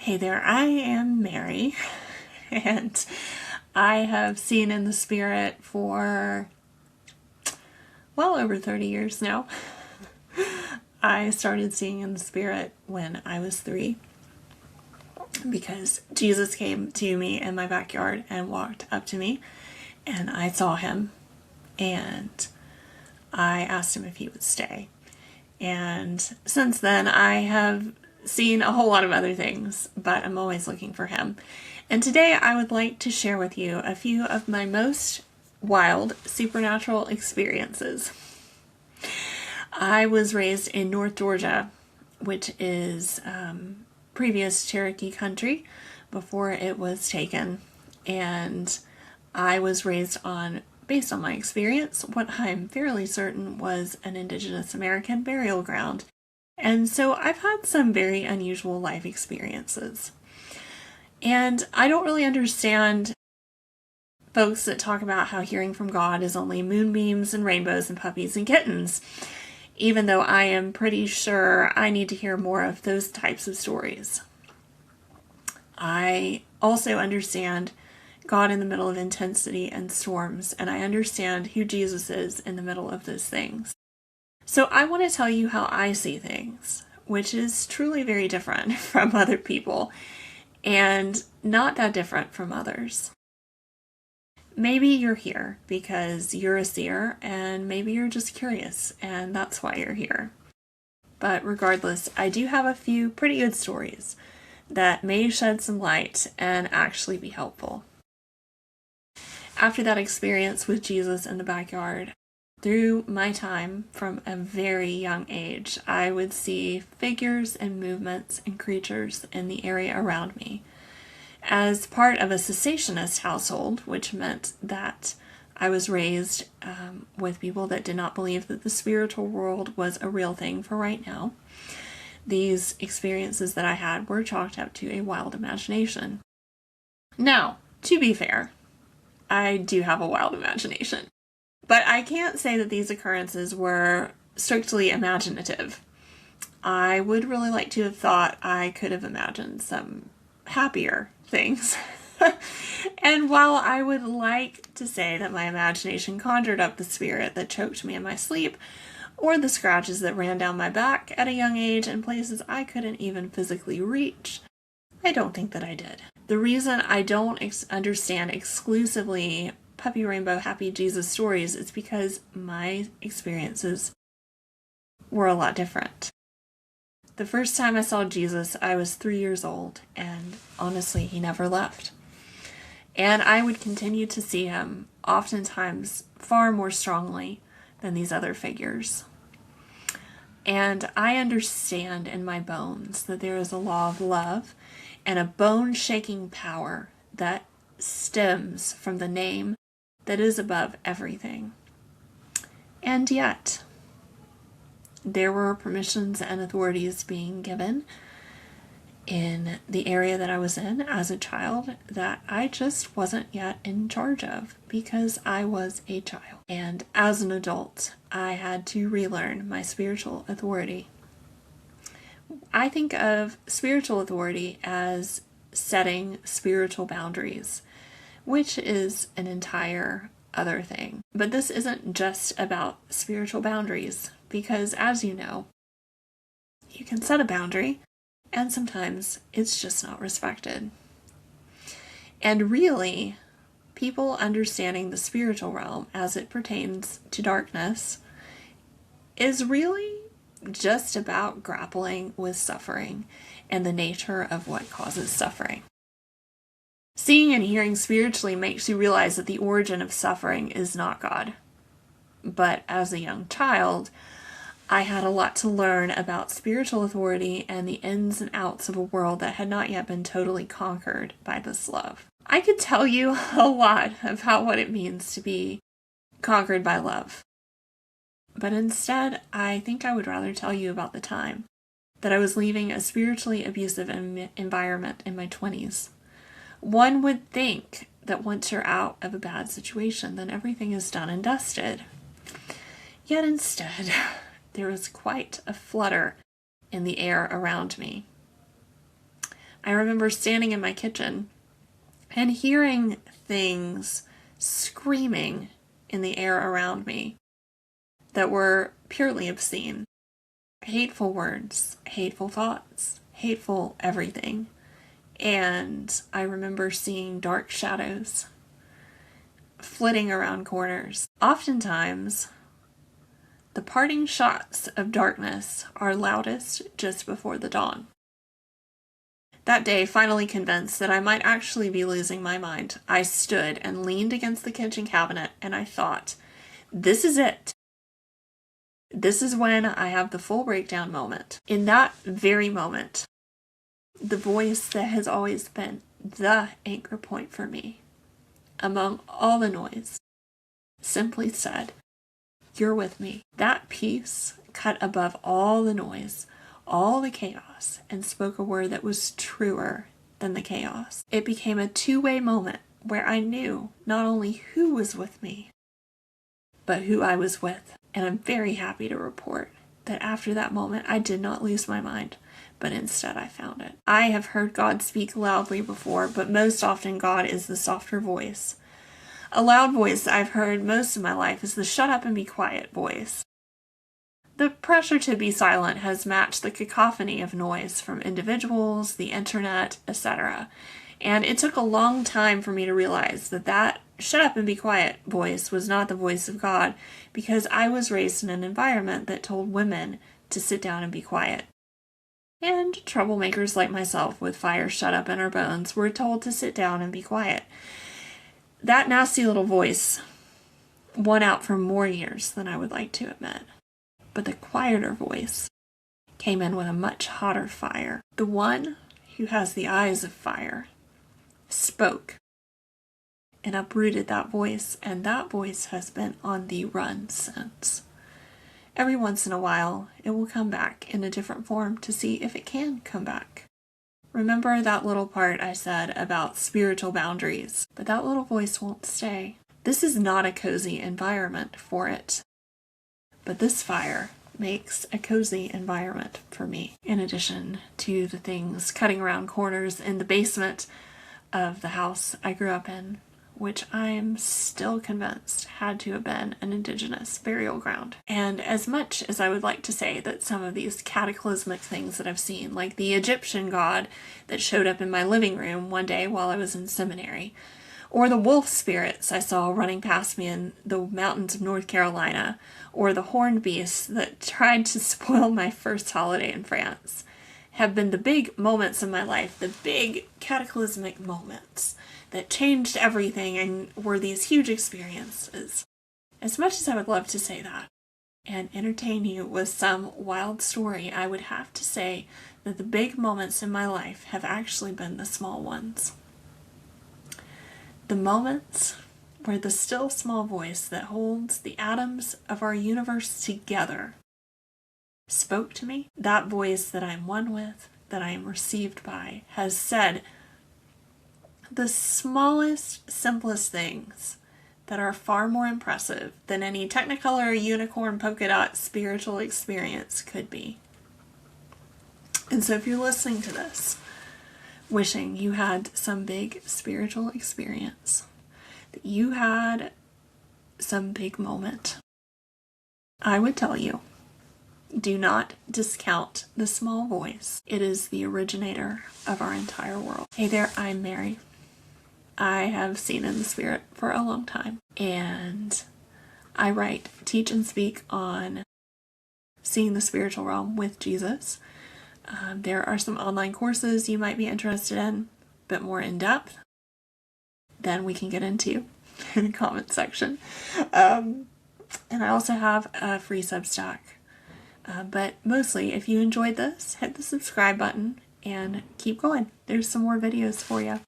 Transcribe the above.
Hey there, I am Mary, and I have seen in the spirit for well over 30 years now. I started seeing in the spirit when I was 3 because Jesus came to me in my backyard and walked up to me, and I saw him, and I asked him if he would stay. And since then, I have seen a whole lot of other things, but I'm always looking for him. And today I would like to share with you a few of my most wild supernatural experiences. I was raised in North Georgia, which is previous Cherokee country before it was taken. And I was raised on, based on my experience, what I'm fairly certain was an Indigenous American burial ground. And so I've had some very unusual life experiences. And I don't really understand folks that talk about how hearing from God is only moonbeams and rainbows and puppies and kittens, even though I am pretty sure I need to hear more of those types of stories. I also understand God in the middle of intensity and storms, and I understand who Jesus is in the middle of those things. So I want to tell you how I see things, which is truly very different from other people and not that different from others. Maybe you're here because you're a seer, and maybe you're just curious and that's why you're here. But regardless, I do have a few pretty good stories that may shed some light and actually be helpful. After that experience with Jesus in the backyard, through my time from a very young age, I would see figures and movements and creatures in the area around me. As part of a cessationist household, which meant that I was raised with people that did not believe that the spiritual world was a real thing for right now, these experiences that I had were chalked up to a wild imagination. Now, to be fair, I do have a wild imagination. But I can't say that these occurrences were strictly imaginative. I would really like to have thought I could have imagined some happier things. And while I would like to say that my imagination conjured up the spirit that choked me in my sleep, or the scratches that ran down my back at a young age in places I couldn't even physically reach, I don't think that I did. The reason I don't understand exclusively Puppy Rainbow Happy Jesus stories is because my experiences were a lot different. The first time I saw Jesus, I was 3 years old, and honestly, he never left. And I would continue to see him, oftentimes far more strongly than these other figures. And I understand in my bones that there is a law of love and a bone-shaking power that stems from the name that is above everything. And yet, there were permissions and authorities being given in the area that I was in as a child that I just wasn't yet in charge of because I was a child. And as an adult, I had to relearn my spiritual authority. I think of spiritual authority as setting spiritual boundaries, which is an entire other thing. But this isn't just about spiritual boundaries, because as you know, you can set a boundary, and sometimes it's just not respected. And really, people understanding the spiritual realm as it pertains to darkness is really just about grappling with suffering and the nature of what causes suffering. Seeing and hearing spiritually makes you realize that the origin of suffering is not God. But as a young child, I had a lot to learn about spiritual authority and the ins and outs of a world that had not yet been totally conquered by this love. I could tell you a lot about what it means to be conquered by love. But instead, I think I would rather tell you about the time that I was leaving a spiritually abusive environment in my 20s. One would think that once you're out of a bad situation, then everything is done and dusted. Yet instead, there was quite a flutter in the air around me. I remember standing in my kitchen and hearing things screaming in the air around me that were purely obscene. Hateful words, hateful thoughts, hateful everything. And I remember seeing dark shadows flitting around corners. Oftentimes, the parting shots of darkness are loudest just before the dawn. That day, finally convinced that I might actually be losing my mind, I stood and leaned against the kitchen cabinet and I thought, this is it. This is when I have the full breakdown moment. In that very moment, the voice that has always been the anchor point for me, among all the noise, simply said, "You're with me." That peace cut above all the noise, all the chaos, and spoke a word that was truer than the chaos. It became a two-way moment where I knew not only who was with me, but who I was with. And I'm very happy to report that after that moment, I did not lose my mind, but instead I found it. I have heard God speak loudly before, but most often God is the softer voice. A loud voice I've heard most of my life is the shut up and be quiet voice. The pressure to be silent has matched the cacophony of noise from individuals, the internet, etc. And it took a long time for me to realize that shut up and be quiet voice was not the voice of God, because I was raised in an environment that told women to sit down and be quiet. And troublemakers like myself with fire shut up in our bones were told to sit down and be quiet. That nasty little voice won out for more years than I would like to admit. But the quieter voice came in with a much hotter fire. The one who has the eyes of fire spoke and uprooted that voice, and that voice has been on the run since. Every once in a while, it will come back in a different form to see if it can come back. Remember that little part I said about spiritual boundaries, but that little voice won't stay. This is not a cozy environment for it, but this fire makes a cozy environment for me. In addition to the things cutting around corners in the basement of the house I grew up in, which I'm still convinced had to have been an indigenous burial ground. And as much as I would like to say that some of these cataclysmic things that I've seen, like the Egyptian god that showed up in my living room one day while I was in seminary, or the wolf spirits I saw running past me in the mountains of North Carolina, or the horned beasts that tried to spoil my first holiday in France, have been the big moments in my life, the big cataclysmic moments that changed everything and were these huge experiences. As much as I would love to say that and entertain you with some wild story, I would have to say that the big moments in my life have actually been the small ones. The moments where the still small voice that holds the atoms of our universe together spoke to me. That voice that I'm one with, that I am received by, has said the smallest, simplest things that are far more impressive than any Technicolor, unicorn, polka dot spiritual experience could be. And so if you're listening to this, wishing you had some big spiritual experience, that you had some big moment, I would tell you, do not discount the small voice. It is the originator of our entire world. Hey there, I'm Mary. I have seen in the spirit for a long time, and I write, teach, and speak on seeing the spiritual realm with Jesus. There are some online courses you might be interested in, a bit more in depth than we can get into in the comment section. And I also have a free Substack. But mostly, if you enjoyed this, hit the subscribe button and keep going. There's some more videos for you.